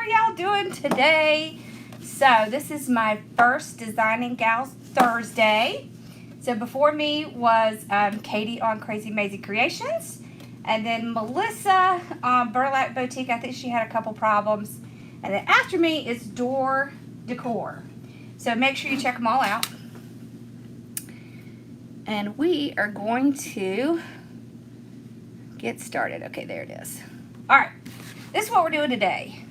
are y'all doing today? So this is my first Designing Gals Thursday. So before me was Katie on Krazy Mazie Kreations, and then Melissa on Burlap Boutique. I think she had a couple problems. And then after me is Door Decor. So make sure you check them all out. And we are going to get started. Okay, there it is. All right, this is what we're doing today.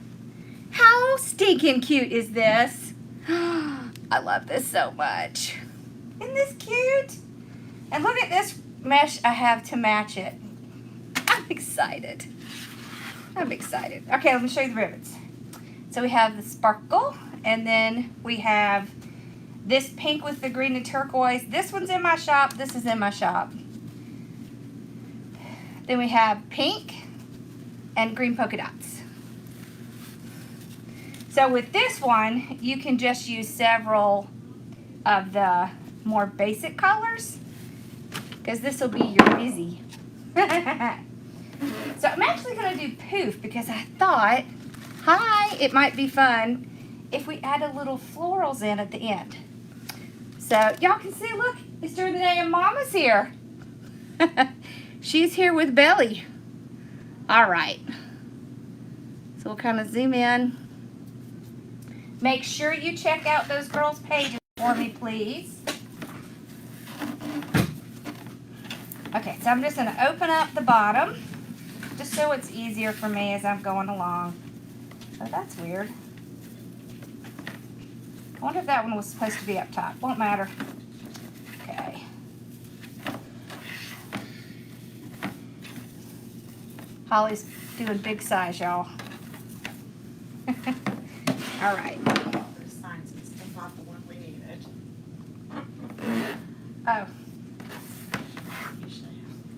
How stinking cute is this? I love this so much. Isn't this cute? And look at this mesh I have to match it. I'm excited. I'm excited. Okay, let me show you the ribbons. So we have the sparkle, and then we have this pink with the green and turquoise. This one's in my shop. This is in my shop. Then we have pink and green polka dots. So with this one, you can just use several of the more basic colors because this will be your busy. So I'm actually going to do Poof because I thought, it might be fun if we add a little florals in at the end. So y'all can see, look, it's during the day and Mama's here. She's here with Belly. All right. So we'll kind of zoom in. Make sure you check out those girls' pages for me, please. Okay, so I'm just going to open up the bottom just so it's easier for me as I'm going along. Oh, that's weird. I wonder if that one was supposed to be up top. Won't matter. Okay. Holly's doing big size, y'all. All right. Those signs is not the one we needed. Oh.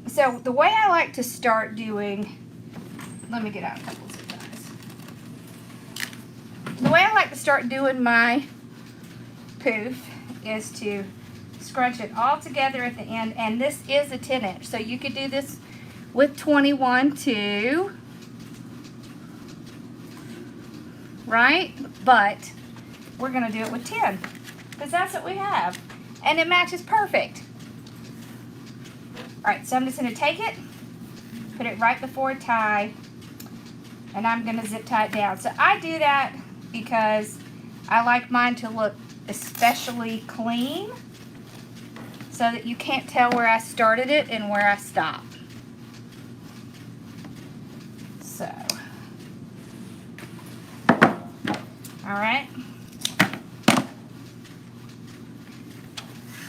So the way I like to start doing, let me get out a couple of guys. The way I like to start doing my Poof is to scrunch it all together at the end, and this is a 10-inch, so you could do this with 21 too, right? But we're gonna do it with 10 because that's what we have, and it matches perfect. All right, so I'm just gonna take it, put it right before a tie, and I'm gonna zip tie it down. So I do that because I like mine to look especially clean so that you can't tell where I started it and where I stopped. So, all right.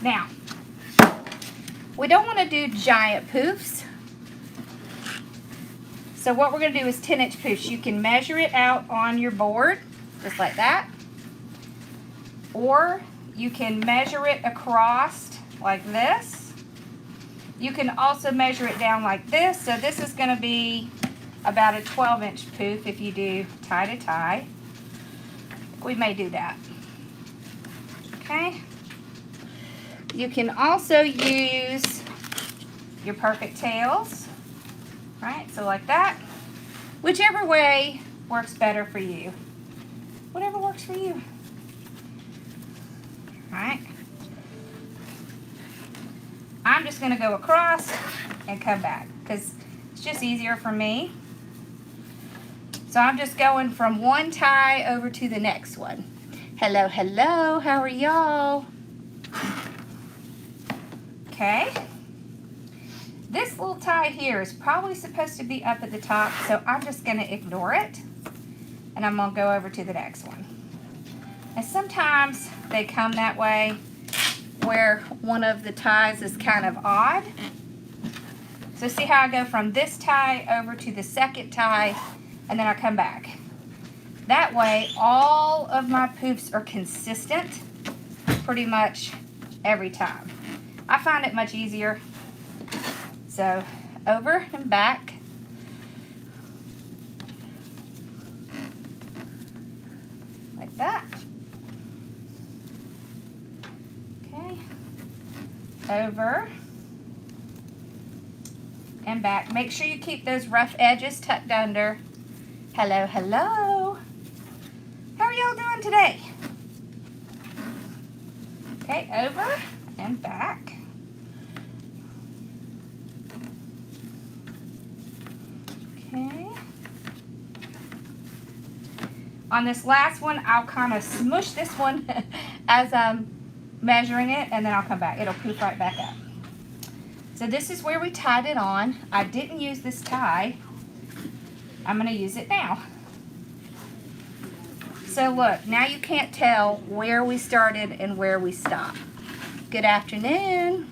Now, we don't want to do giant poofs. So what we're going to do is 10-inch poofs. You can measure it out on your board, just like that. Or you can measure it across like this. You can also measure it down like this. So this is going to be about a 12-inch poof if you do tie to tie. We may do that. Okay. You can also use your perfect tails, right? So like that. Whichever way works better for you. Whatever works for you. All right. I'm just going to go across and come back because it's just easier for me. So I'm just going from one tie over to the next one. Hello, hello. How are y'all? Okay. This little tie here is probably supposed to be up at the top, so I'm just going to ignore it. And I'm going to go over to the next one. And sometimes they come that way where one of the ties is kind of odd. So see how I go from this tie over to the second tie and then I come back. That way all of my poofs are consistent pretty much every time. I find it much easier. So over and back. Like that. Okay. Over and back. Make sure you keep those rough edges tucked under. Hello, hello. today. Okay, over and back. Okay. On this last one, I'll kind of smush this one as I'm measuring it, and then I'll come back. It'll poof right back up. So this is where we tied it on. I didn't use this tie. I'm going to use it now. So look, now you can't tell where we started and where we stopped. Good afternoon.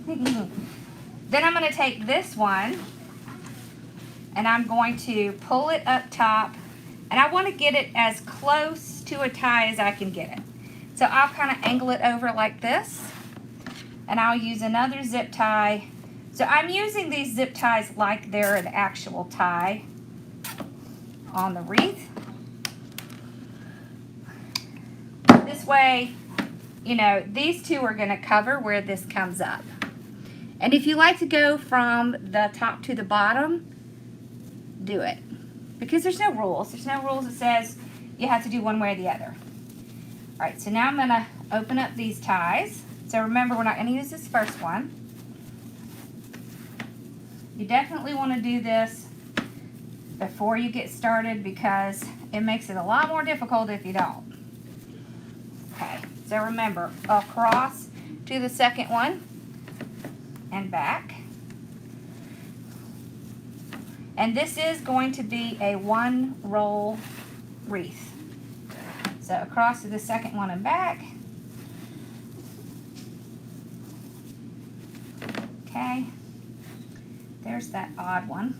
Then I'm going to take this one and I'm going to pull it up top, and I want to get it as close to a tie as I can get it. So I'll kind of angle it over like this, and I'll use another zip tie. So I'm using these zip ties like they're an actual tie on the wreath. This way, you know, these two are going to cover where this comes up. And if you like to go from the top to the bottom, do it. Because there's no rules. There's no rules that says you have to do one way or the other. Alright, so now I'm going to open up these ties. So remember, we're not going to use this first one. You definitely want to do this before you get started because it makes it a lot more difficult if you don't. Okay, so remember, across to the second one and back. And this is going to be a one roll wreath. So across to the second one and back. Okay, there's that odd one.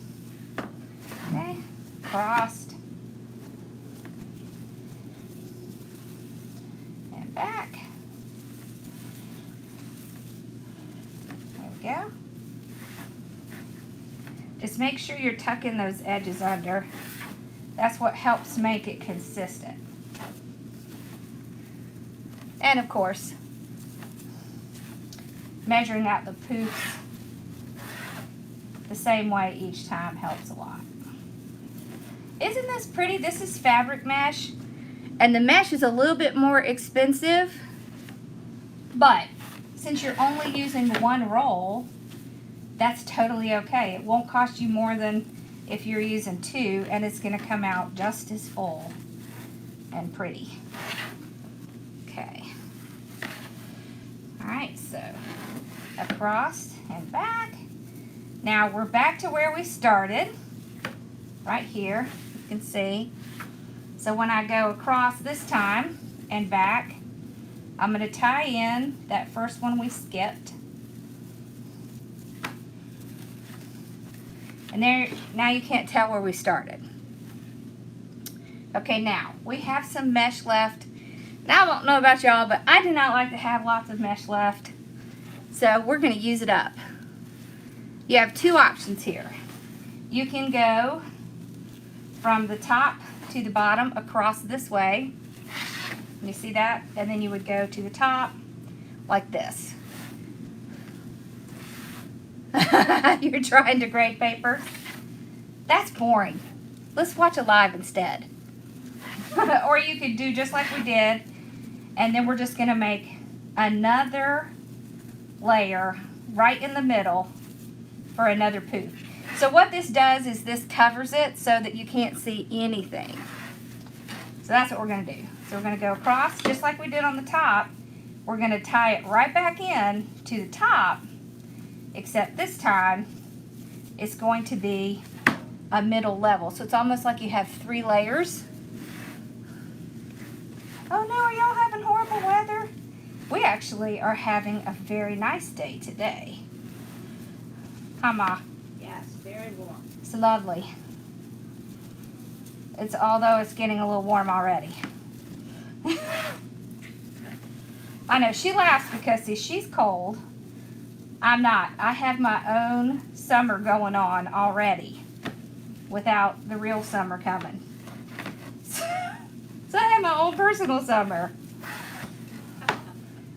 Okay, crossed and back. There we go. Just make sure you're tucking those edges under. That's what helps make it consistent. And of course, measuring out the poofs the same way each time helps a lot. Isn't this pretty? This is fabric mesh, and the mesh is a little bit more expensive, but since you're only using one roll, that's totally okay. It won't cost you more than if you're using two, and it's going to come out just as full and pretty. Okay. Alright, so across and back. Now we're back to where we started, right here, you can see. So when I go across this time and back, I'm going to tie in that first one we skipped. And there, now you can't tell where we started. Okay, now we have some mesh left. Now I don't know about y'all, but I do not like to have lots of mesh left. So we're going to use it up. You have two options here. You can go from the top to the bottom across this way. You see that? And then you would go to the top like this. You're trying to grade paper? That's boring. Let's watch it live instead. Or you could do just like we did, and then we're just going to make another layer right in the middle for another poof. So what this does is this covers it so that you can't see anything. So that's what we're going to do. So we're going to go across just like we did on the top. We're going to tie it right back in to the top, except this time it's going to be a middle level. So it's almost like you have 3 layers. Oh no, are y'all having horrible weather? We actually are having a very nice day today. Hi, Ma. Yes, very warm. It's lovely. Although it's getting a little warm already. I know, she laughs because, see, she's cold. I'm not. I have my own summer going on already without the real summer coming. So I have my own personal summer,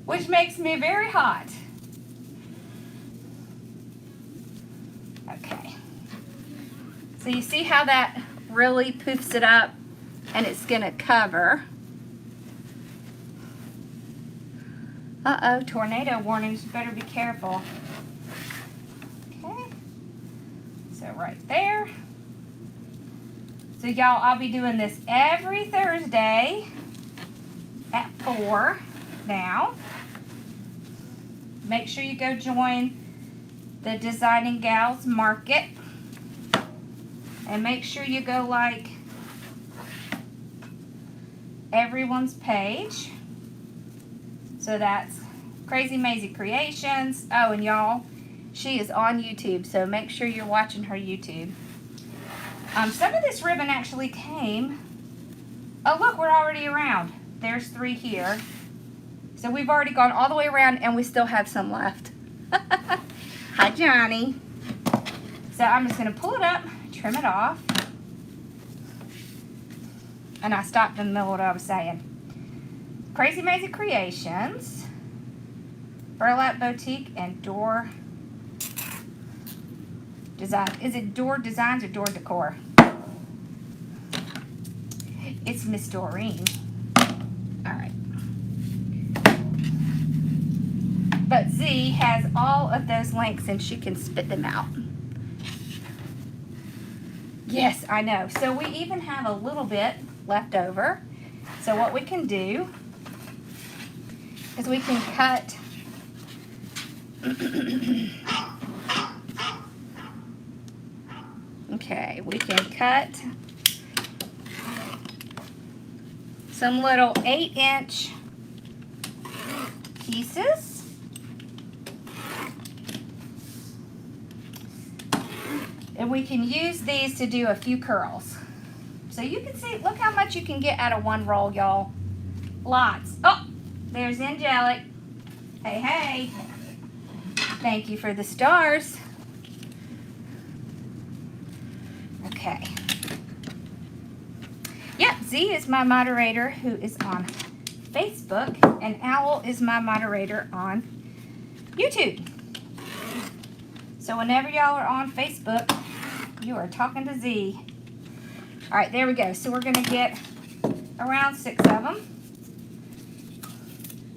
which makes me very hot. Okay. So you see how that really poofs it up? and it's gonna cover. Uh-oh, tornado warnings, better be careful. Okay, so right there. So y'all, I'll be doing this every Thursday at 4 now. Make sure you go join the Designing Gals Market. And make sure you go like everyone's page. So that's Crazy Mazie Kreations. Oh, and y'all, she is on YouTube, so make sure you're watching her YouTube. Some of this ribbon actually came. Oh, look, we're already around. There's 3 here. So we've already gone all the way around, and we still have some left. Hi, Johnny. So I'm just going to pull it up, trim it off. And I stopped in the middle of what I was saying. Crazy Mazie Kreations, Burlap Boutique, and Door Design. Is it Door Designs or Door Decor? It's Miss Doreen. All right. But Z has all of those links and she can spit them out. Yes, I know. So we even have a little bit left over. So what we can do is we can cut okay, we can cut some little 8-inch pieces. And we can use these to do a few curls. So you can see, look how much you can get out of one roll, y'all. Lots. Oh, there's Angelic. Hey, hey. Thank you for the stars. Okay. Yep, Z is my moderator who is on Facebook, and Owl is my moderator on YouTube. So whenever y'all are on Facebook, you are talking to Z. All right, there we go. So we're gonna get around 6 of them.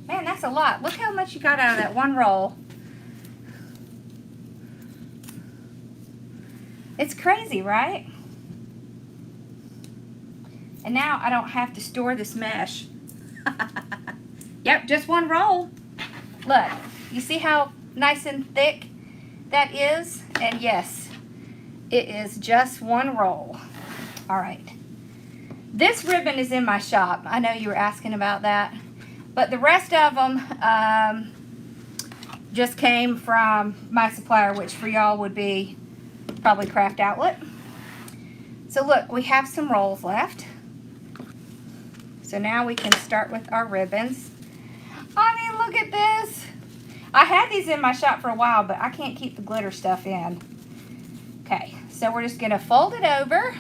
Man, that's a lot. Look how much you got out of that one roll. It's crazy, right? And now I don't have to store this mesh. Yep, just one roll. Look, you see how nice and thick that is? And yes, it is just one roll. All right. This ribbon is in my shop. I know you were asking about that. But the rest of them just came from my supplier, which for y'all would be probably Craft Outlet. So look, we have some rolls left. So now we can start with our ribbons. I mean, look at this. I had these in my shop for a while, but I can't keep the glitter stuff in. Okay, so we're just gonna fold it over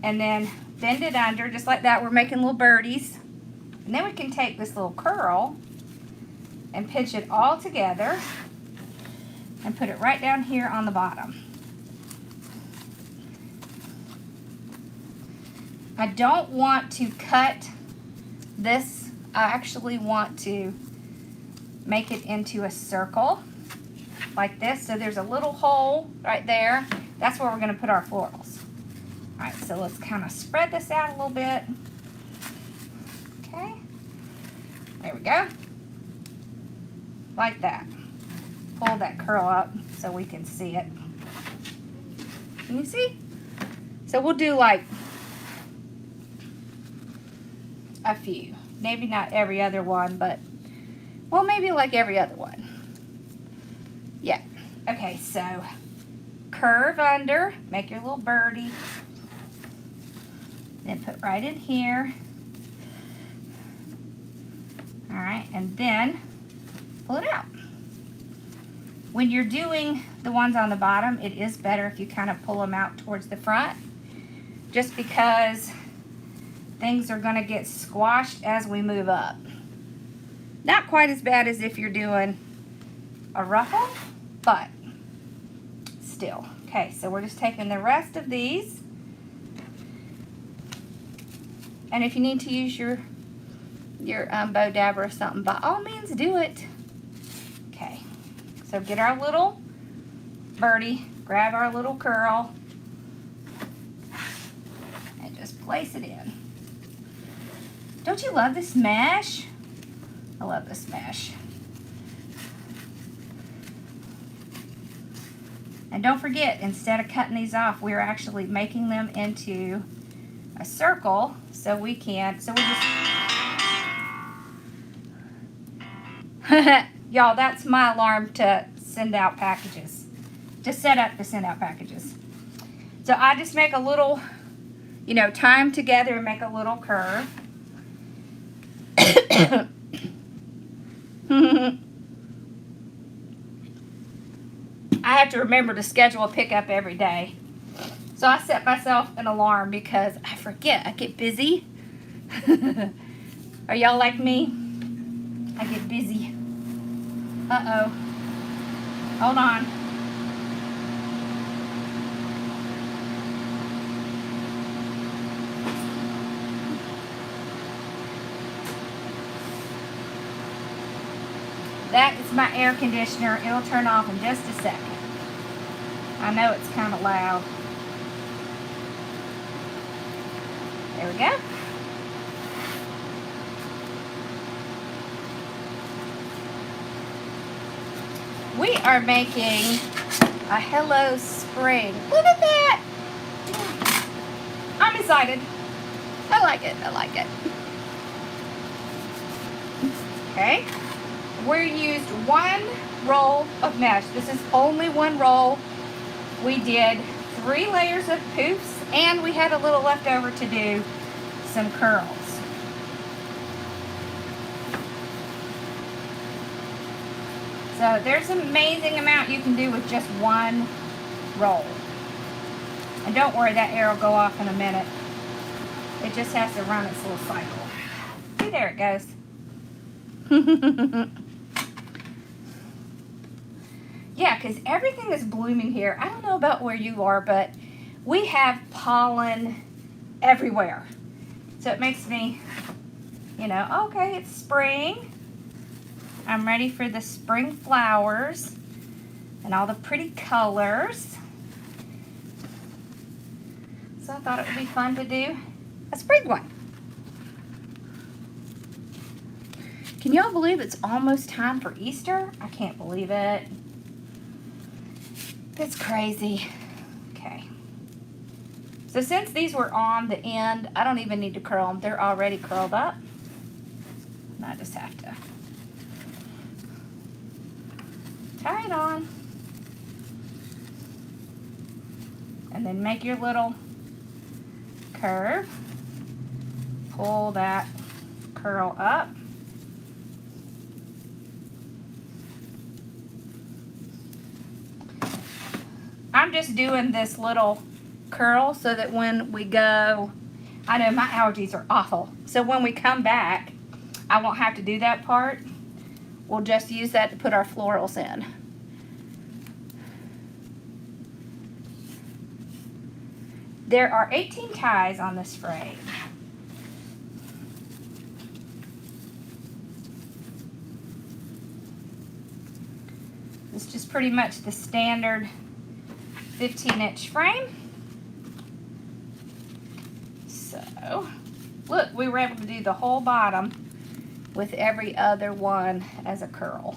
and then bend it under just like that. We're making little birdies. And then we can take this little curl and pinch it all together and put it right down here on the bottom. I don't want to cut this. I actually want to make it into a circle like this. So there's a little hole right there. That's where we're going to put our florals. All right, so let's kind of spread this out a little bit. Okay, there we go. Like that. Pull that curl up so we can see it. Can you see? So we'll do like a few. Maybe not every other one, but, well, maybe like every other one. Yeah. Okay, so curve under, make your little birdie. Then put right in here. All right, and then pull it out. When you're doing the ones on the bottom, it is better if you kind of pull them out towards the front, just because things are going to get squashed as we move up. Not quite as bad as if you're doing a ruffle, but still. Okay, so we're just taking the rest of these And if you need to use your bow dabber or something, by all means do it. Okay, so get our little birdie, grab our little curl, and just place it in. Don't you love this mesh? I love this mesh. And don't forget, instead of cutting these off, we're actually making them into a circle so we just y'all, that's my alarm to send out packages, to set up to send out packages. So I just make a little, you know, tie them together and make a little curve. I have to remember to schedule a pickup every day. So I set myself an alarm because I forget. I get busy. Are y'all like me? I get busy. Uh-oh. Hold on. That is my air conditioner. It'll turn off in just a second. I know it's kind of loud. There we go. We are making a Hello Spring. Look at that. I'm excited. I like it. I like it. Okay. We used one roll of mesh. This is only one roll. We did 3 layers of poofs, and we had a little left over to do some curls. So there's an amazing amount you can do with just one roll. And don't worry, that arrow will go off in a minute. It just has to run its little cycle. See, there it goes. Yeah, because everything is blooming here. I don't know about where you are, but we have pollen everywhere. So it makes me, you know, okay, it's spring. I'm ready for the spring flowers and all the pretty colors. So I thought it would be fun to do a spring one. Can y'all believe it's almost time for Easter? I can't believe it. It's crazy. Okay. So since these were on the end, I don't even need to curl them. They're already curled up. And I just have to tie it on. And then make your little curve. Pull that curl up. I'm just doing this little curl so that when we go, I know my allergies are awful, so when we come back, I won't have to do that part. We'll just use that to put our florals in. There are 18 ties on this frame. It's just pretty much the standard 15-inch frame. So, look, we were able to do the whole bottom with every other one as a curl.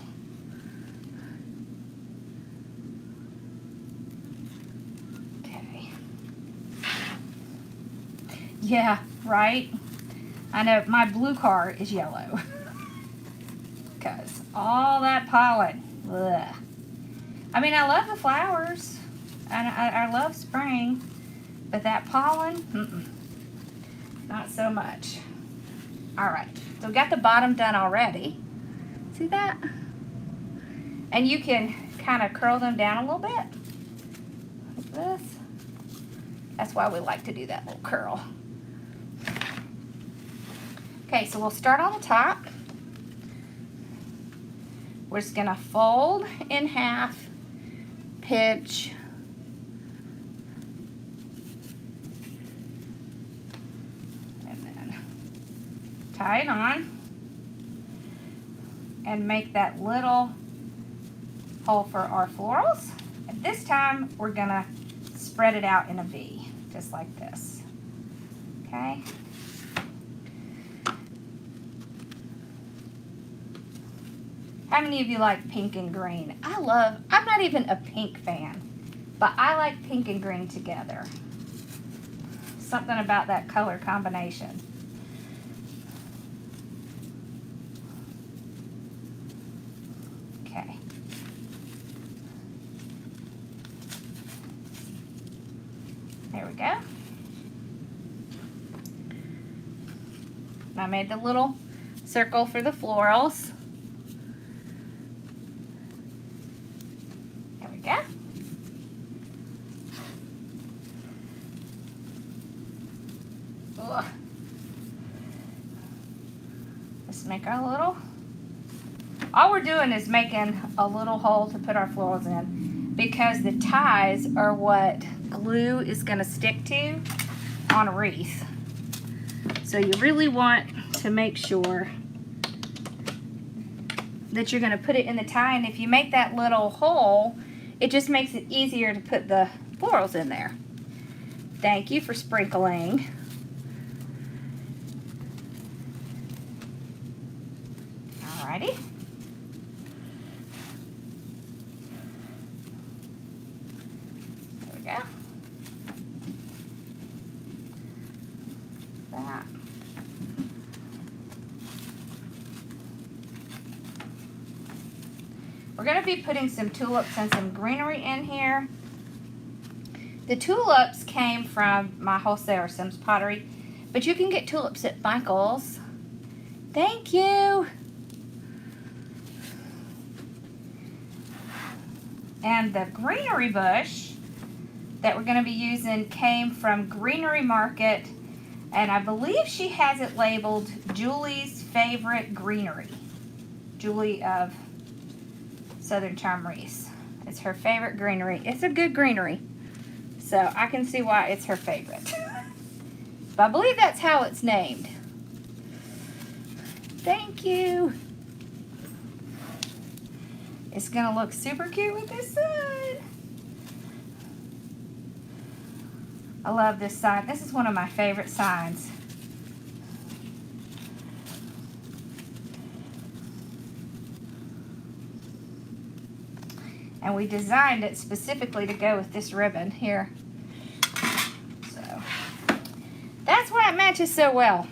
Okay. Yeah, right? I know, my blue car is yellow. Because all that pollen. Ugh. I mean, I love the flowers. And I love spring, but that pollen, not so much. All right, so we got the bottom done already. See that? And you can kind of curl them down a little bit, like this. That's why we like to do that little curl. Okay, so we'll start on the top. We're just gonna fold in half, pinch, tie it on, and make that little hole for our florals. And this time we're gonna spread it out in a V, just like this. Okay. How many of you like pink and green? I'm not even a pink fan, but I like pink and green together. Something about that color combination. Okay. There we go. I made the little circle for the florals. There we go. Ugh. Let's make our little, all we're doing is making a little hole to put our florals in, because the ties are what glue is going to stick to on a wreath. So you really want to make sure that you're going to put it in the tie, and if you make that little hole, it just makes it easier to put the florals in there. Thank you for sprinkling. Alrighty. There we go. That. We're going to be putting some tulips and some greenery in here. The tulips came from my wholesaler, Sims Pottery, but you can get tulips at Michael's. Thank you. And the greenery bush that we're going to be using came from Greenery Market, and I believe she has it labeled Julie's Favorite Greenery. Julie of Southern Charm Wreaths. It's her favorite greenery. It's a good greenery, so I can see why it's her favorite. But I believe that's how it's named. Thank you. It's gonna look super cute with this side. I love this sign. This is one of my favorite signs. And we designed it specifically to go with this ribbon here. So that's why it matches so well.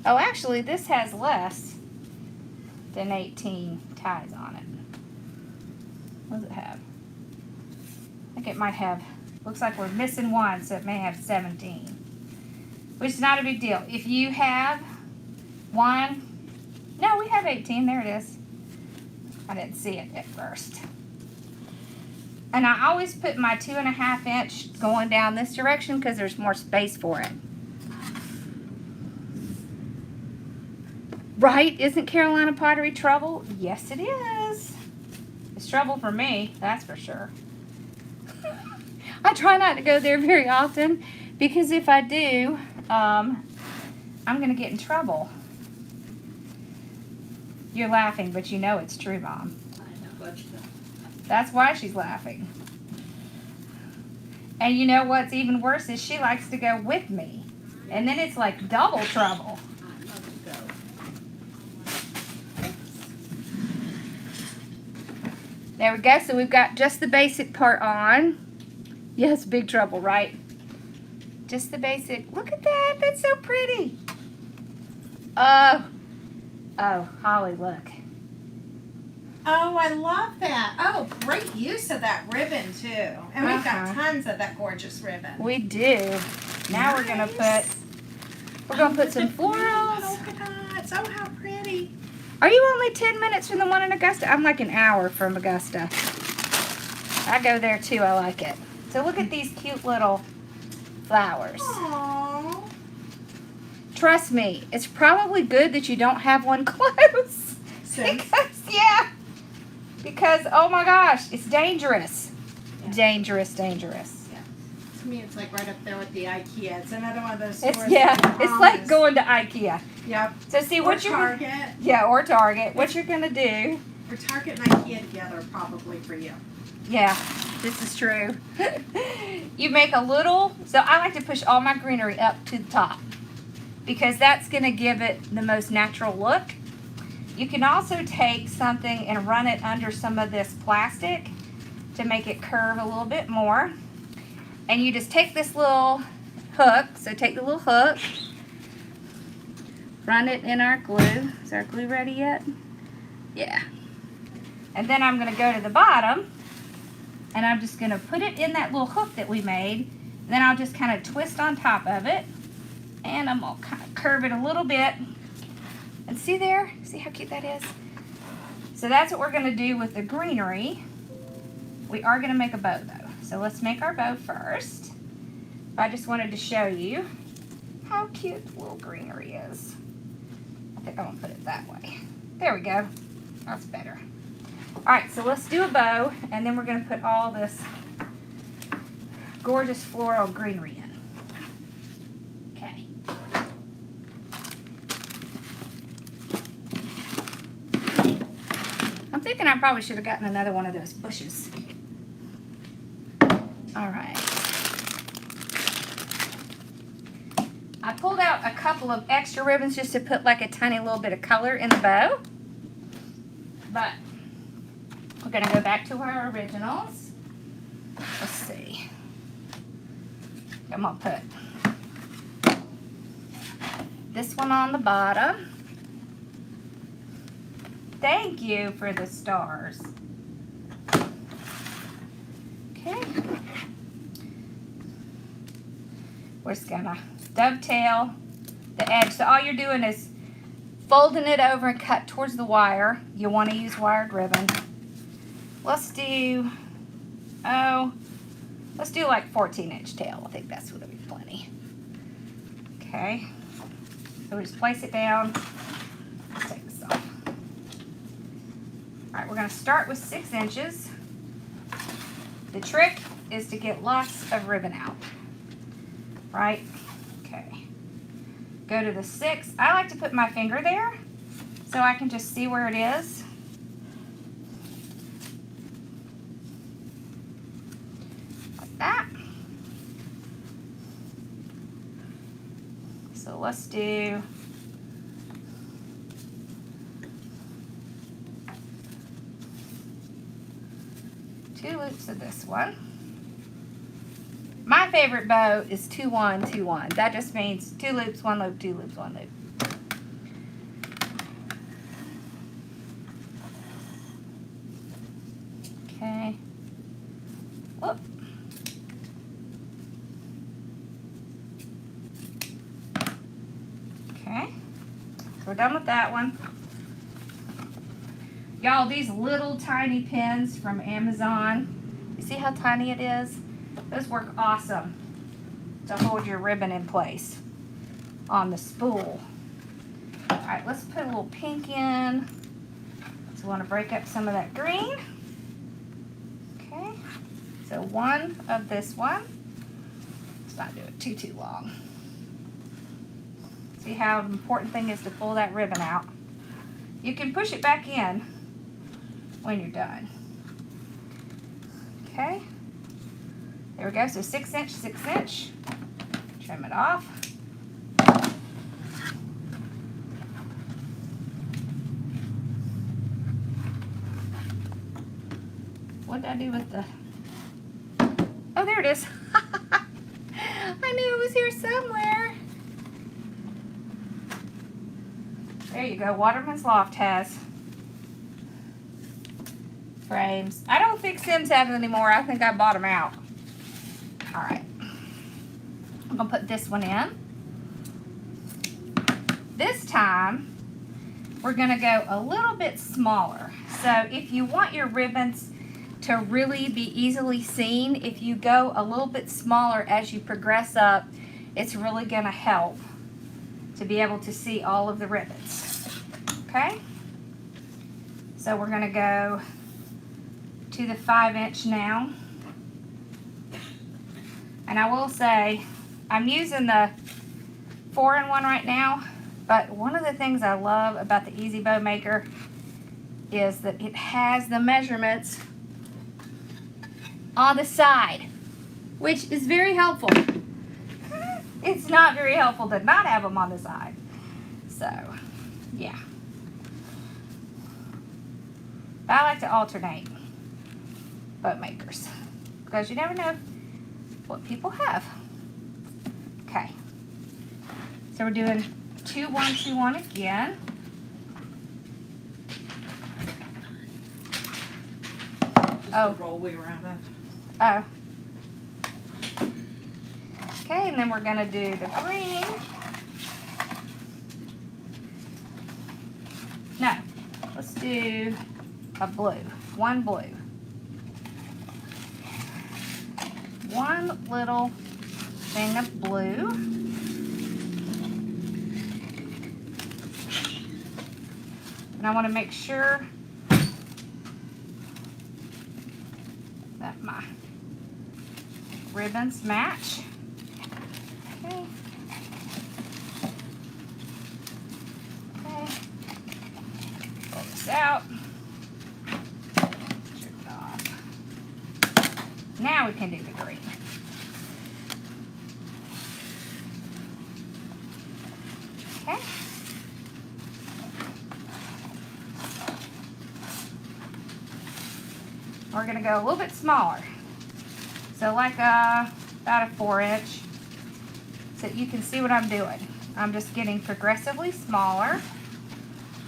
Oh, actually, this has less than 18 ties on it. What does it have? I think it might have, looks like we're missing one, so it may have 17. Which is not a big deal. If you have one, no, we have 18, there it is. I didn't see it at first. And I always put my 2.5 inch going down this direction because there's more space for it. Right? Isn't Carolina pottery trouble? Yes, it is. It's trouble for me, that's for sure. I try not to go there very often because if I do, I'm going to get in trouble. You're laughing, but you know it's true, Mom. I know, but you know. That's why she's laughing. And you know what's even worse is she likes to go with me. And then it's like double trouble. I love to go. There we go. So we've got just the basic part on. Yes, big trouble, right? Just the basic. Look at that. That's so pretty. Oh, Holly, look. Oh, I love that. Oh, great use of that ribbon, too. And we've got tons of that gorgeous ribbon. We do. Now we're gonna put some florals. Polka dots. Oh, how pretty. Are you only 10 minutes from the one in Augusta? I'm like an hour from Augusta. I go there too. I like it. So look at these cute little flowers. Aww. Trust me, it's probably good that you don't have one close. Because, oh my gosh, it's dangerous. Yeah. Dangerous. Yeah. To me, it's like right up there with the IKEA. It's another one of those stores. It's like going to IKEA. Yep. So see what you're Target. Yeah, or Target. What you're gonna do? Or Target and IKEA together, probably for you. Yeah, this is true. You make a little. So I like to push all my greenery up to the top because that's gonna give it the most natural look. You can also take something and run it under some of this plastic to make it curve a little bit more. And you just take this little hook, so take the little hook, run it in our glue. Is our glue ready yet? Yeah. And then I'm gonna go to the bottom and I'm just gonna put it in that little hook that we made. Then I'll just kind of twist on top of it and I'm gonna kind of curve it a little bit. And see there? See how cute that is? So that's what we're gonna do with the greenery. We are gonna make a bow though. So let's make our bow first. I just wanted to show you how cute the little greenery is. I think I'm gonna put it that way. There we go. That's better. All right, so let's do a bow and then we're gonna put all this gorgeous floral greenery in. Okay. I'm thinking I probably should have gotten another one of those bushes. All right. I pulled out a couple of extra ribbons just to put like a tiny little bit of color in the bow. But we're gonna go back to our originals. Let's see. I'm gonna put this one on the bottom. Thank you for the stars. Okay. We're just gonna dovetail the edge. So all you're doing is folding it over and cut towards the wire. You want to use wired ribbon. Let's do like 14-inch tail. I think that's gonna be plenty. Okay. So we just place it down. Let's take this off. All right, we're gonna start with 6 inches. The trick is to get lots of ribbon out, right? Okay. Go to the 6. I like to put my finger there so I can just see where it is. Like that. So let's do two loops of this one. My favorite bow is 2-1-2-1. That just means 2 loops, 1 loop, 2 loops, 1 loop. Okay. Whoop. Okay. So we're done with that one. Y'all, these little tiny pins from Amazon, you see how tiny it is? Those work awesome to hold your ribbon in place on the spool. All right, let's put a little pink in. So we want to break up some of that green. Okay, so one of this one. Let's not do it too long. See how the important thing is to pull that ribbon out. You can push it back in when you're done. Okay, there we go. So 6 inch, 6 inch. Trim it off. What did I do with the? Oh, there it is. I knew it was here somewhere. There you go. Waterman's Loft has frames. I don't think Sims have them anymore. I think I bought them out. All right. I'm going to put this one in. This time, we're going to go a little bit smaller. So if you want your ribbons to really be easily seen, if you go a little bit smaller as you progress up, it's really going to help to be able to see all of the ribbons. Okay? So we're going to go to the 5 inch now. And I will say, I'm using the 4-in-1 right now, but one of the things I love about the Easy Bow Maker is that it has the measurements on the side, which is very helpful. It's not very helpful to not have them on the side. So, yeah. But I like to alternate bow makers because you never know what people have. Okay. So we're doing 2, 1, 2, 1 again. Oh. Roll we around that. Oh. Okay, and then we're gonna do the green. No, let's do a blue. One blue. One little thing of blue. And I want to make sure that my ribbons match. Okay. Okay. Pull this out. Turn it off. Now we can do the green. Okay. We're going to go a little bit smaller. So like about a 4-inch. So you can see what I'm doing. I'm just getting progressively smaller.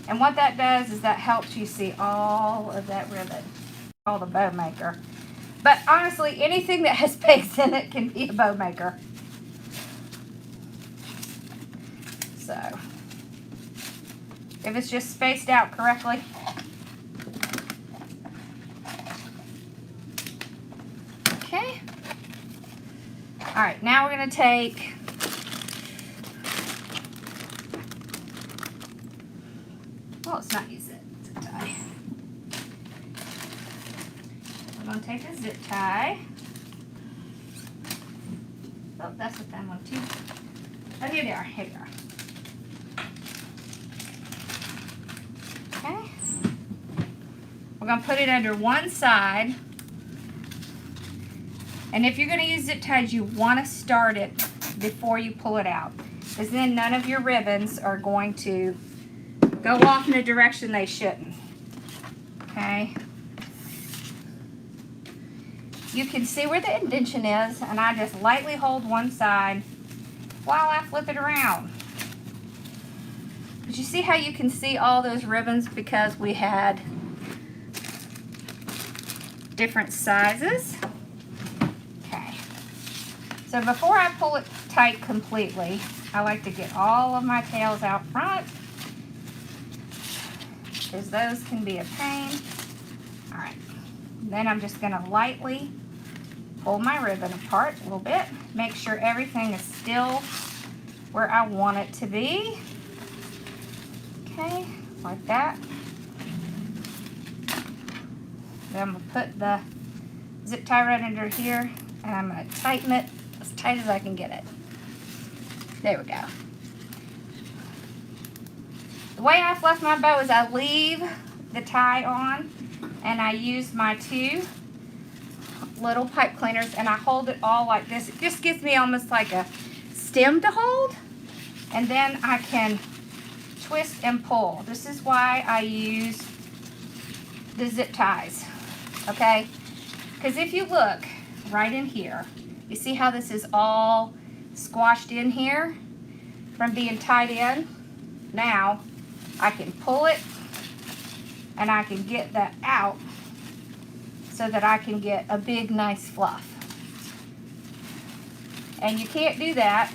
And what that does is that helps you see all of that ribbon. All the bow maker. But honestly, anything that has pegs in it can be a bow maker. So, if it's just spaced out correctly. Okay. Alright, now we're going to take let's not use it. Zip tie. We're going to take a zip tie. Oh, that's a thin one too. Oh, here they are. Here they are. Okay. We're going to put it under one side. And if you're going to use zip ties, you want to start it before you pull it out. Because then none of your ribbons are going to go off in a direction they shouldn't. Okay. You can see where the indentation is, and I just lightly hold one side while I flip it around. But you see how you can see all those ribbons because we had different sizes? Okay. So before I pull it tight completely, I like to get all of my tails out front, because those can be a pain. All right, then I'm just gonna lightly pull my ribbon apart a little bit, make sure everything is still where I want it to be. Okay, like that. Then I'm gonna put the zip tie right under here, and I'm gonna tighten it as tight as I can get it. There we go. The way I fluff my bow is I leave the tie on and I use my 2 little pipe cleaners and I hold it all like this. It just gives me almost like a stem to hold, and then I can twist and pull. This is why I use the zip ties, okay? Because if you look right in here, you see how this is all squashed in here from being tied in? Now I can pull it and I can get that out so that I can get a big nice fluff. And you can't do that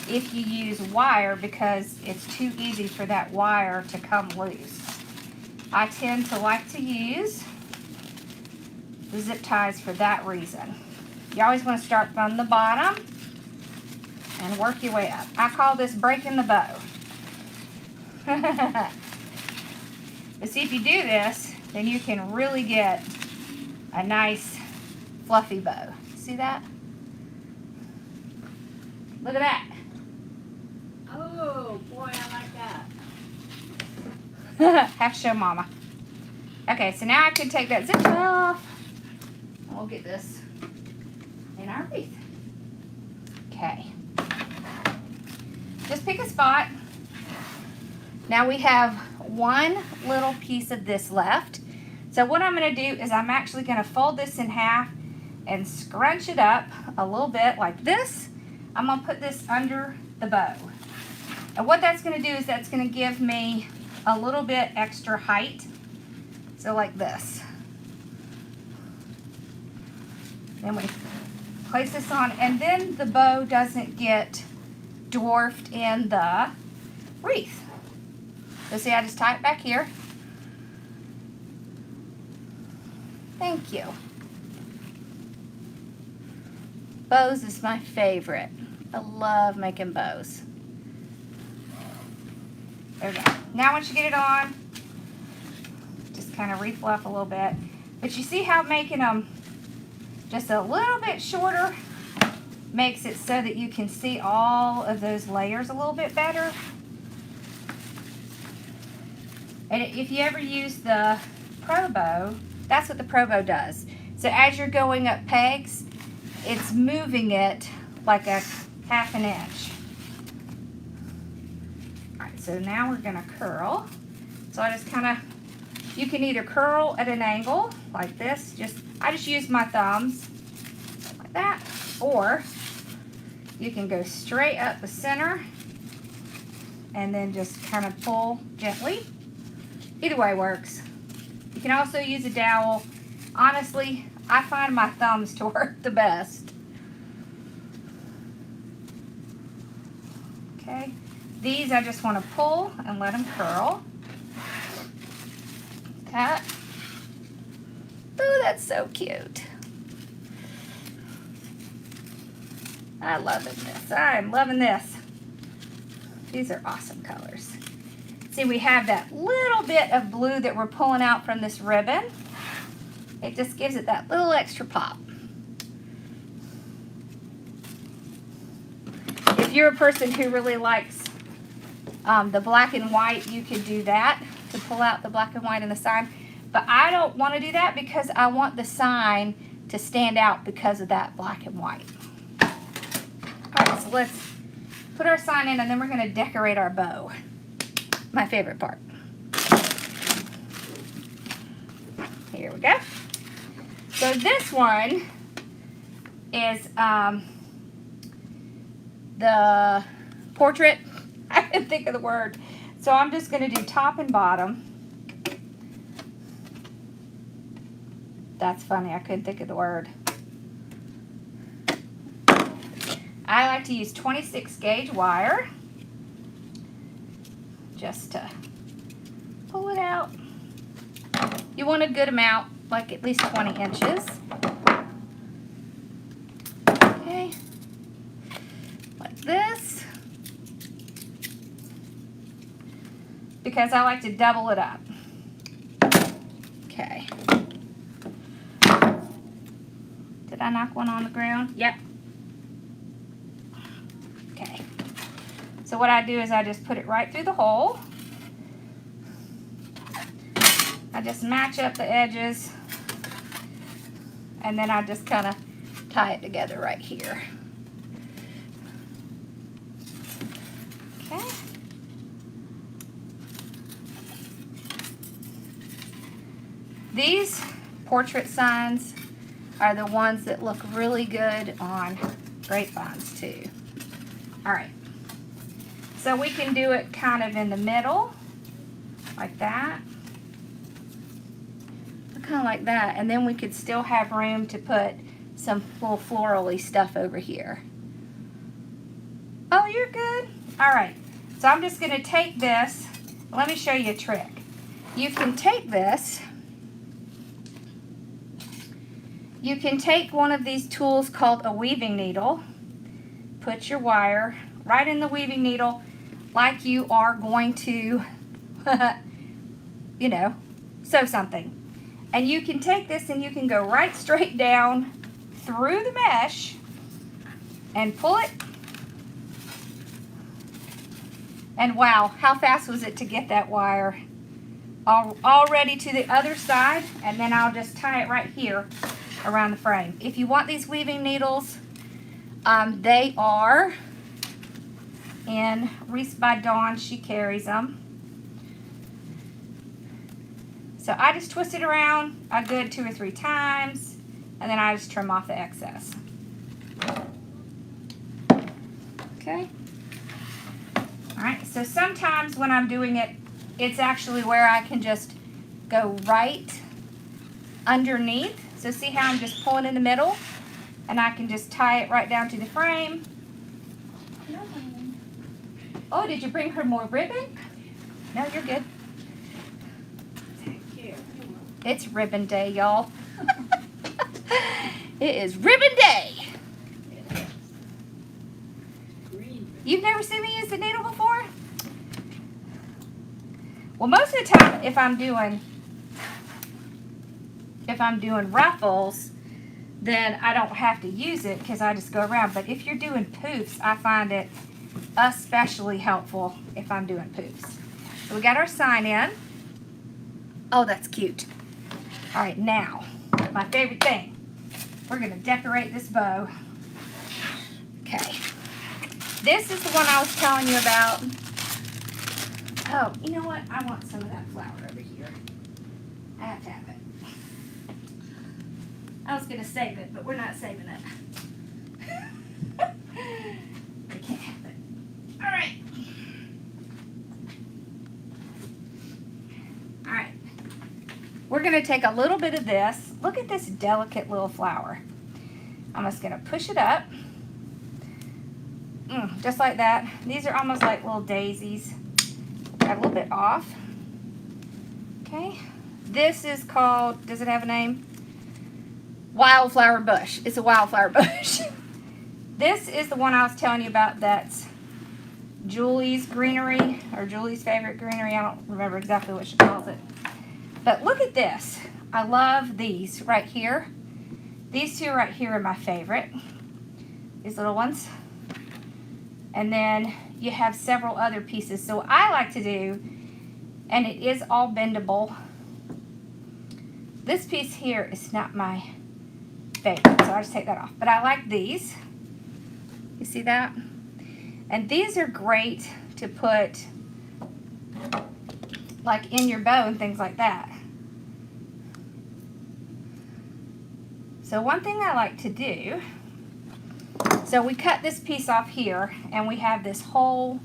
if you use wire because it's too easy for that wire to come loose. I tend to like to use the zip ties for that reason. You always want to start from the bottom and work your way up. I call this breaking the bow. But see, if you do this, then you can really get a nice fluffy bow. See that? Look at that. Oh, boy, I like that. Have to show Mama. Okay, so now I can take that zip tie off. And we'll get this in our wreath. Okay. Just pick a spot. Now we have one little piece of this left. So what I'm going to do is I'm actually going to fold this in half and scrunch it up a little bit like this. I'm going to put this under the bow. And what that's going to do is that's going to give me a little bit extra height. So like this. Then we place this on, and then the bow doesn't get dwarfed in the wreath. So see, I just tie it back here. Thank you. Bows is my favorite. I love making bows. There we go. Now once you get it on, just kind of refluff a little bit. But you see how making them just a little bit shorter makes it so that you can see all of those layers a little bit better. And if you ever use the Pro Bow, that's what the Pro Bow does. So as you're going up pegs, it's moving it like a ½ an inch. Alright, so now we're going to curl. So I just kind of, you can either curl at an angle like this, I just use my thumbs like that, or you can go straight up the center and then just kind of pull gently. Either way works. You can also use a dowel. Honestly, I find my thumbs to work the best. Okay, these I just want to pull and let them curl. That. Oh, that's so cute. I'm loving this. I'm loving this. These are awesome colors. See, we have that little bit of blue that we're pulling out from this ribbon. It just gives it that little extra pop. If you're a person who really likes the black and white, you could do that to pull out the black and white in the sign. But I don't want to do that because I want the sign to stand out because of that black and white. Alright, so let's put our sign in and then we're going to decorate our bow. My favorite part. Here we go. So this one is the portrait. I couldn't think of the word. So I'm just going to do top and bottom. That's funny. I couldn't think of the word. I like to use 26 gauge wire just to pull it out. You want a good amount, like at least 20 inches. Okay, like this. Because I like to double it up. Okay. Did I knock one on the ground? Yep. Okay. So what I do is I just put it right through the hole. I just match up the edges. And then I just kind of tie it together right here. Okay. These portrait signs are the ones that look really good on grapevines too. Alright, so we can do it kind of in the middle, like that. Kind of like that, and then we could still have room to put some little florally stuff over here. Oh, you're good. Alright, so I'm just going to take this. Let me show you a trick. You can take this. You can take one of these tools called a weaving needle, put your wire right in the weaving needle like you are going to, you know, sew something. And you can take this and you can go right straight down through the mesh and pull it And wow, how fast was it to get that wire all ready to the other side, and then I'll just tie it right here around the frame. If you want these weaving needles, they are in Wreath by Dawn. She carries them. So I just twist it around a good 2 or 3 times, and then I just trim off the excess. Okay. All right, so sometimes when I'm doing it, it's actually where I can just go right underneath. So see how I'm just pulling in the middle? And I can just tie it right down to the frame. Oh, did you bring her more ribbon? No, you're good. Thank you. It's ribbon day, y'all. It is ribbon day. You've never seen me use the needle before? Well, most of the time, if I'm doing ruffles, then I don't have to use it because I just go around. But if you're doing poofs, I find it especially helpful if I'm doing poofs. So we got our sign in. Oh, that's cute. All right, now, my favorite thing. We're gonna decorate this bow. Okay. This is the one I was telling you about. Oh, you know what? I want some of that flower over here. I have to have it. I was going to save it, but we're not saving it. We can't have it. All right. All right. We're going to take a little bit of this. Look at this delicate little flower. I'm just going to push it up. Just like that. These are almost like little daisies. Got a little bit off. Okay. This is called, does it have a name? Wildflower bush. It's a wildflower bush. This is the one I was telling you about. That's Julie's greenery, or Julie's favorite greenery. I don't remember exactly what she calls it. But look at this. I love these right here. These two right here are my favorite. These little ones. And then you have several other pieces. So I like to do, and it is all bendable. This piece here is not my favorite, so I just take that off. But I like these. You see that? And these are great to put like in your bow and things like that. So one thing I like to do, so we cut this piece off here and we have this whole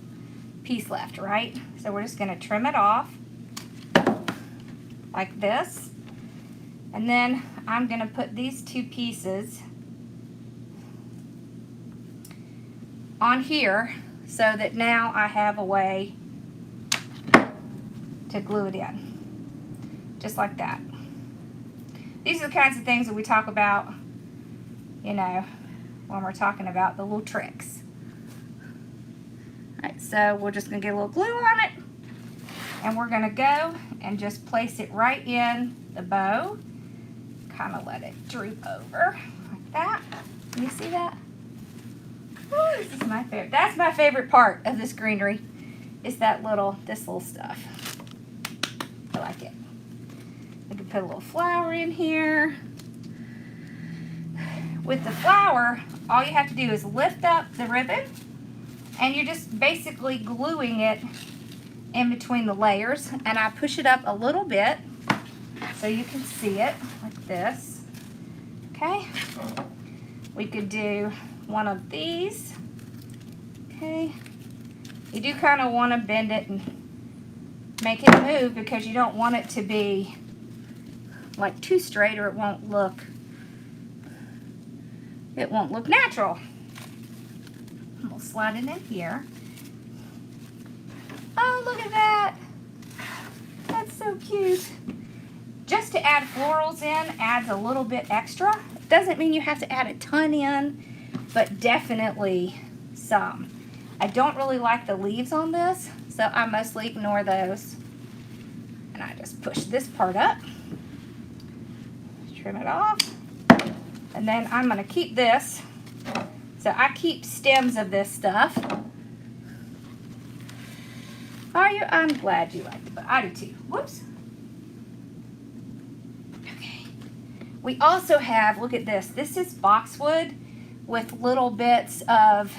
piece left, right? So we're just going to trim it off like this. And then I'm going to put these two pieces on here so that now I have a way to glue it in. Just like that. These are the kinds of things that we talk about, you know, when we're talking about the little tricks. Alright, so we're just going to get a little glue on it. And we're going to go and just place it right in the bow. Kind of let it droop over like that. Can you see that? Oh, this is my favorite. That's my favorite part of this greenery. Is that this little stuff. I like it. I can put a little flower in here. With the flower, all you have to do is lift up the ribbon, and you're just basically gluing it in between the layers. And I push it up a little bit so you can see it like this. Okay. We could do one of these. Okay. You do kind of want to bend it and make it move because you don't want it to be like too straight, or it won't look natural. We'll slide it in here. Oh, look at that. That's so cute. Just to add florals in adds a little bit extra. It doesn't mean you have to add a ton in, but definitely some. I don't really like the leaves on this, so I mostly ignore those. And I just push this part up. Trim it off. And then I'm going to keep this. So I keep stems of this stuff. Are you? I'm glad you liked it, but I do too. Whoops. Okay. We also have, look at this. This is boxwood with little bits of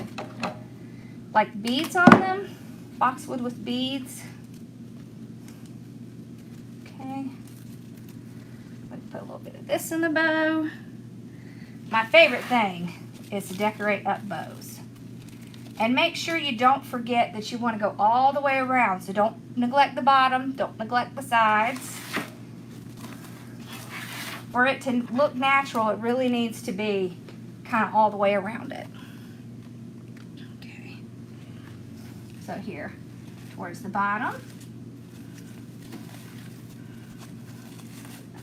like beads on them. Boxwood with beads. Okay. Let's put a little bit of this in the bow. My favorite thing is to decorate up bows. And make sure you don't forget that you want to go all the way around. So don't neglect the bottom, don't neglect the sides. For it to look natural, it really needs to be kind of all the way around it. Okay. So here, towards the bottom.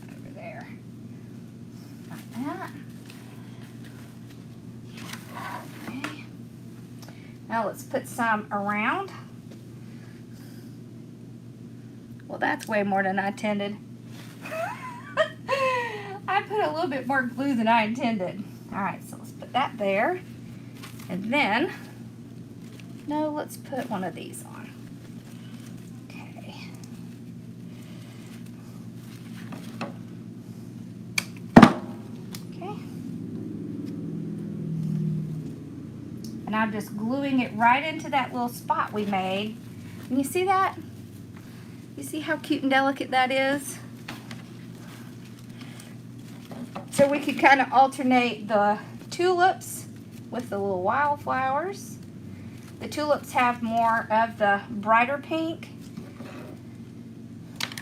Over there. Like that. Okay. Now let's put some around. Well, that's way more than I intended. I put a little bit more glue than I intended. All right, so let's put that there. And then, no, let's put one of these on. Okay. Okay. And I'm just gluing it right into that little spot we made. Can you see that? You see how cute and delicate that is? So we could kind of alternate the tulips with the little wildflowers. The tulips have more of the brighter pink.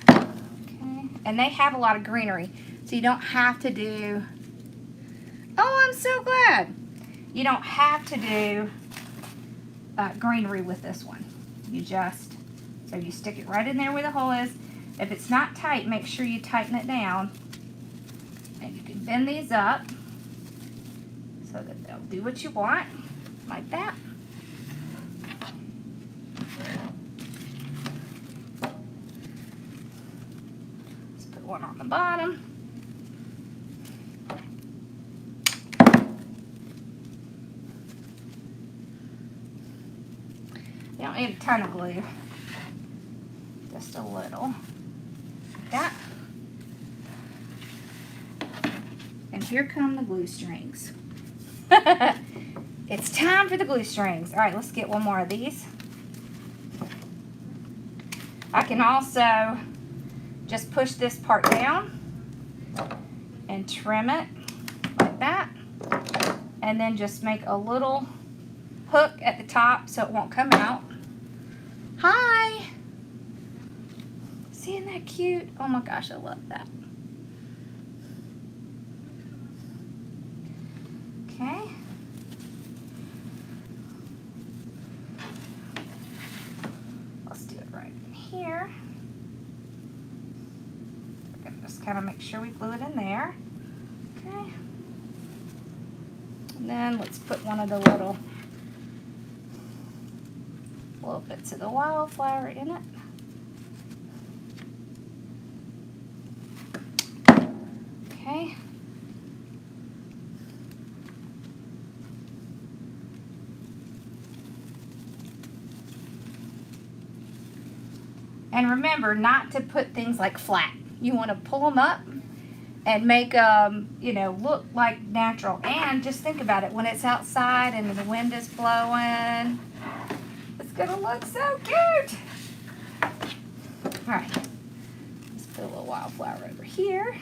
Okay. And they have a lot of greenery. So you don't have to do, oh, I'm so glad. You don't have to do greenery with this one. You just, so you stick it right in there where the hole is. If it's not tight, make sure you tighten it down. And you can bend these up so that they'll do what you want, like that. Let's put one on the bottom. You don't need a ton of glue, just a little, like that. And here come the glue strings. It's time for the glue strings. All right, let's get one more of these. I can also just push this part down and trim it like that. And then just make a little hook at the top so it won't come out. Hi! See, isn't that cute? Oh my gosh, I love that. Okay. Let's do it right in here. We're gonna just kind of make sure we glue it in there. Okay. And then let's put one of the little bits of the wildflower in it. Okay. And remember not to put things like flat. You want to pull them up and make them, you know, look like natural. And just think about it, when it's outside and the wind is blowing, it's gonna look so cute. All right, let's put a little wildflower over here.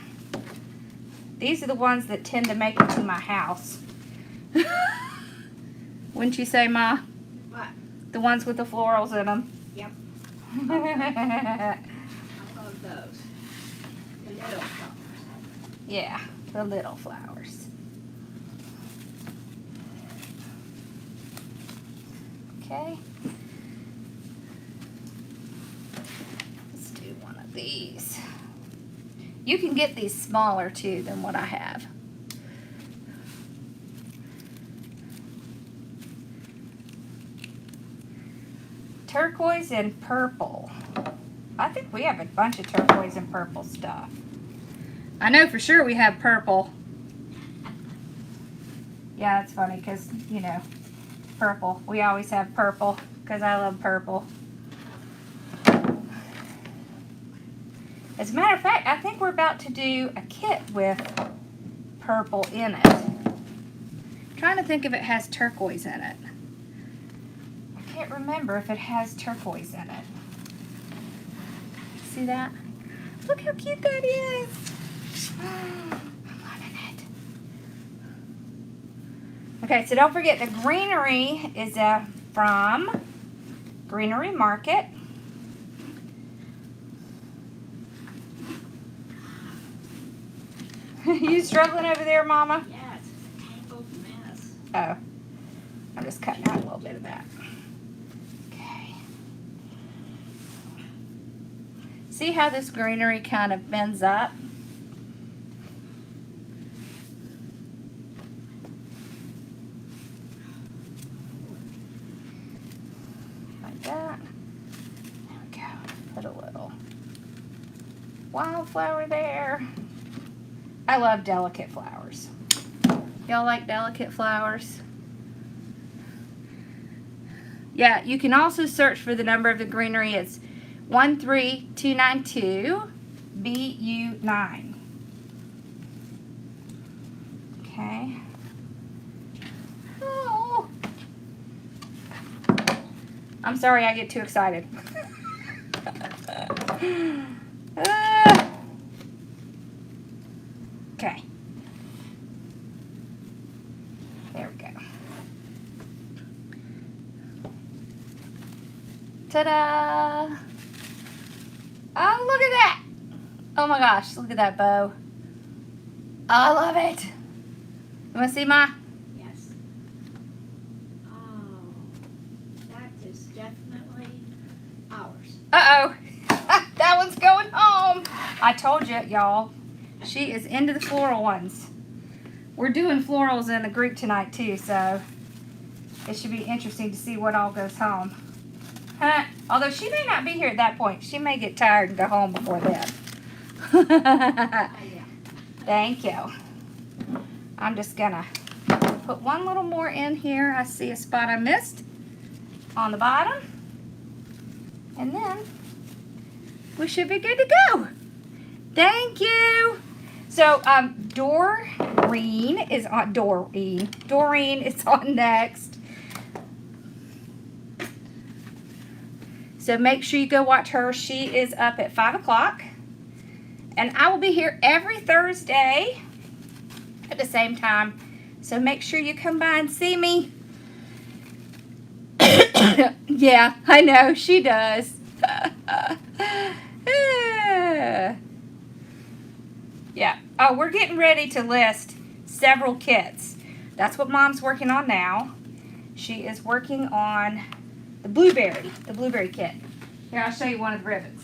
These are the ones that tend to make it to my house. Wouldn't you say, Ma? What? The ones with the florals in them. Yep. I love those. The little flowers. Yeah, the little flowers. Okay. Let's do one of these. You can get these smaller too than what I have. Turquoise and purple. I think we have a bunch of turquoise and purple stuff. I know for sure we have purple. Yeah, it's funny because, you know, purple. We always have purple because I love purple. As a matter of fact, I think we're about to do a kit with purple in it. Trying to think if it has turquoise in it. I can't remember if it has turquoise in it. See that? Look how cute that is. I'm loving it. Okay, so don't forget the greenery is from Greenery Market. You struggling over there, Mama? Yeah, it's a tangled mess. Oh, I'm just cutting out a little bit of that. Okay. See how this greenery kind of bends up? Like that. There we go. Put a little wildflower there. I love delicate flowers. Y'all like delicate flowers? Yeah, you can also search for the number of the greenery. It's 13292 BU9. Okay. Oh. I'm sorry I get too excited. Okay. There we go. Ta-da! Oh, look at that! Oh my gosh, look at that bow. Oh, I love it. You want to see Ma? Yes. Oh, that is definitely ours. Uh-oh. That one's going home. I told you, y'all. She is into the floral ones. We're doing florals in the group tonight, too, so it should be interesting to see what all goes home. Huh? Although she may not be here at that point. She may get tired and go home before then. Oh, yeah. Thank you. I'm just gonna put one little more in here. I see a spot I missed on the bottom. And then we should be good to go. Thank you. So Doreen is on next. So make sure you go watch her. She is up at 5 o'clock. And I will be here every Thursday at the same time. So make sure you come by and see me. Yeah, I know, she does. Yeah. Oh, we're getting ready to list several kits. That's what Mom's working on now. She is working on the blueberry kit. Here, I'll show you one of the ribbons.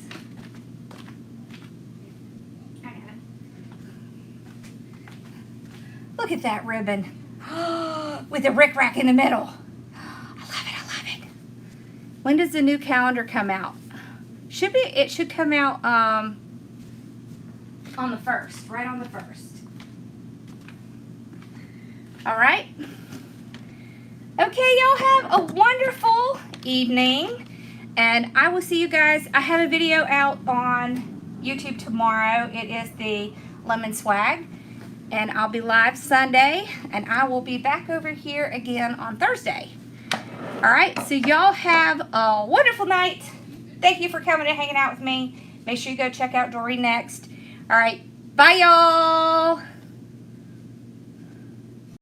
Look at that ribbon with a rickrack in the middle. I love it, I love it. When does the new calendar come out? It should come out on the 1st, right on the 1st. All right. Okay, y'all have a wonderful evening, and I will see you guys. I have a video out on YouTube tomorrow. It is the lemon swag, and I'll be live Sunday, and I will be back over here again on Thursday. All right, so y'all have a wonderful night. Thank you for coming and hanging out with me. Make sure you go check out Doreen next. All right, bye, y'all.